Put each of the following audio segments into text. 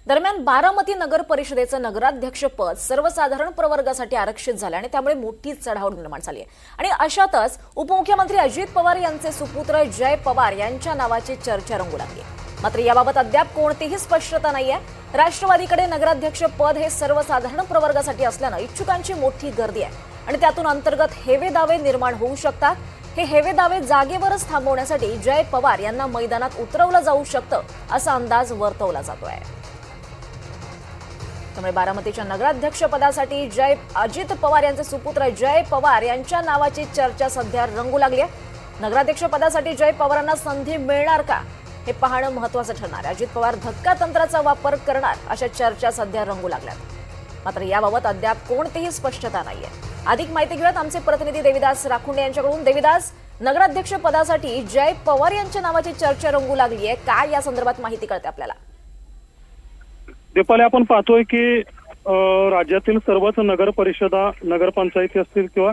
दरम्यान बारामती नगर परिषदेचं नगराध्यक्षपद सर्वसाधारण प्रवर्गासाठी आरक्षित झालं आणि त्यामुळे मोठी चढाओढ निर्माण झाली आहे। आणि अशातच उपमुख्यमंत्री अजित पवार यांचे सुपुत्र जय पवार यांच्या नावाची चर्चा रंगू लागली आहे। मात्र याबाबत अद्याप कोणतीही स्पष्टता नाहीये। राष्ट्रवादीकडे नगराध्यक्षपद हे सर्वसाधारण प्रवर्गासाठी असल्यानं इच्छुकांची मोठी गर्दी आहे आणि त्यातून अंतर्गत हेवे दावे निर्माण होऊ शकतात। हे हेवे दावे जागेवरच थांबवण्यासाठी जय पवार यांना मैदानात उतरवलं जाऊ शकतं असा अंदाज वर्तवला जातोय। त्यामुळे बारामतीच्या नगराध्यक्षपदासाठी अजित पवार यांचे सुपुत्र जय पवार यांच्या नावाची चर्चा सध्या रंगू लागली आहे। नगराध्यक्षपदासाठी जय पवारांना संधी मिळणार का हे पाहणं महत्त्वाचं ठरणार आहे। अजित पवार धक्का तंत्राचा वापर करणार अशा चर्चा सध्या रंगू लागल्यात। मात्र याबाबत अद्याप कोणतीही स्पष्टता नाहीये। अधिक माहिती घेऊयात आमचे प्रतिनिधी देविदास राखुंडे यांच्याकडून। देविदास, नगराध्यक्षपदासाठी जय पवार यांच्या नावाची चर्चा रंगू लागली आहे, काय या संदर्भात माहिती कळते आपल्याला? दीपाली, आपण पाहतोय की राज्यातील सर्वच नगर परिषदा, नगरपंचायती असतील किंवा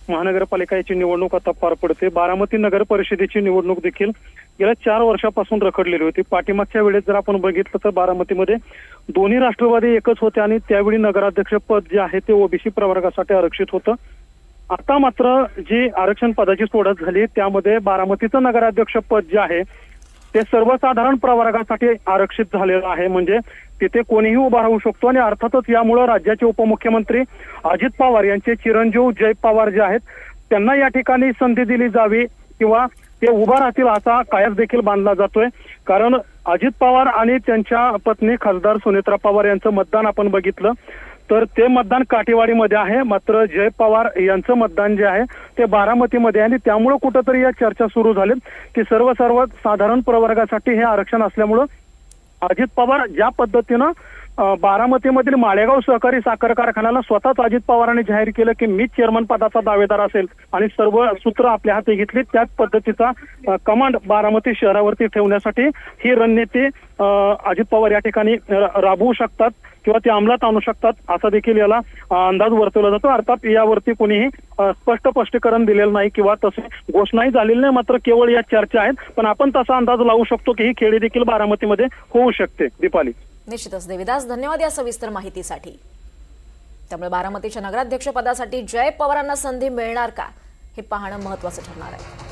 महानगरपालिका याची निवडणूक आता पार पडते। बारामती नगर परिषदेची निवडणूक देखील गेल्या 4 वर्षापासून रखडलेली होती। पाठीमागच्या वेळेस जर आपण बघितलं तर बारामतीमध्ये दोन्ही राष्ट्रवादी एकच होते आणि त्यावेळी नगराध्यक्ष पद जे आहे ते ओबीसी प्रवर्गासाठी आरक्षित होतं। आता मात्र जी आरक्षण पदाची सोडत झाली त्यामध्ये बारामतीचं नगराध्यक्ष पद जे आहे ते सर्वसाधारण प्रवर्गासाठी आरक्षित झालेलं आहे। म्हणजे तिथे कोणीही उभा राहू शकतो आणि अर्थातच यामुळे राज्याचे उपमुख्यमंत्री अजित पवार यांचे चिरंजीव जय पवार जे आहेत त्यांना या ठिकाणी संधी दिली जावी किंवा ते उभा राहतील असा कयास देखील बांधला जातोय। कारण अजित पवार आणि त्यांच्या पत्नी खासदार सुनेत्रा पवार यांचं मतदान आपण बघितलं तर ते मतदान काठेवाडीमध्ये आहे, मात्र जय पवार यांचं मतदान जे आहे ते बारामतीमध्ये आहे। आणि त्यामुळे कुठंतरी या चर्चा सुरू झाली की सर्वसाधारण प्रवर्गासाठी हे आरक्षण असल्यामुळं अजित पवार ज्या पद्धतीनं बारामतीमधील माळेगाव सहकारी साखर कारखान्याला स्वतःच अजित पवारांनी जाहीर केलं की मी चेअरमन पदाचा दावेदार असेल आणि सर्व सूत्र आपल्या हाती घेतली, त्याच पद्धतीचा कमांड बारामती शहरावरती ठेवण्यासाठी ही रणनीती अजित पवार या ठिकाणी राबवू शकतात किंवा ते अंमलात आणू शकतात असा देखील याला अंदाज वर्तवला जातो। अर्थात यावरती कोणीही स्पष्टीकरण दिलेलं नाही किंवा तसे घोषणाही झालेली नाही, मात्र केवळ या चर्चा आहेत। पण आपण तसा अंदाज लावू शकतो की ही खेळी देखील बारामतीमध्ये होऊ शकते। दीपाली, निश्चितच देविदास, धन्यवाद या सविस्तर माहितीसाठी। त्यामुळे बारामतीच्या नगराध्यक्षपदासाठी जय पवारांना संधी मिळणार का हे पाहणं महत्त्वाचं ठरणार आहे।